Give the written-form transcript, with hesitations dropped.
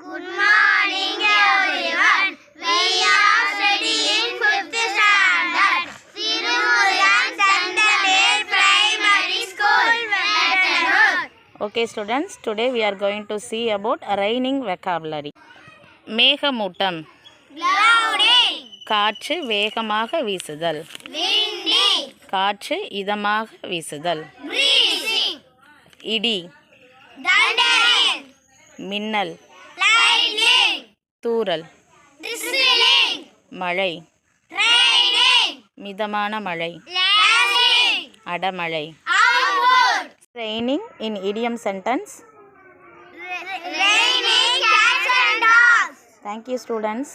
Good morning, everyone. We are studying 5th standard. Sirumulan Central Primary School, Vettanur. Okay, students. Today we are going to see about raining vocabulary. மேகமூட்டம், Cloudy, காற்று வேகமாக வீசுதல், windy, காற்று இதமாக வீசுதல், breezy, இடி, thundering, மின்னல், lightning, தூறல், drizzling, மழை, raining, மிதமான மழை, lashing, அடமழை. outward, Raining in idiom sentence. raining cats and dogs. Thank you, students.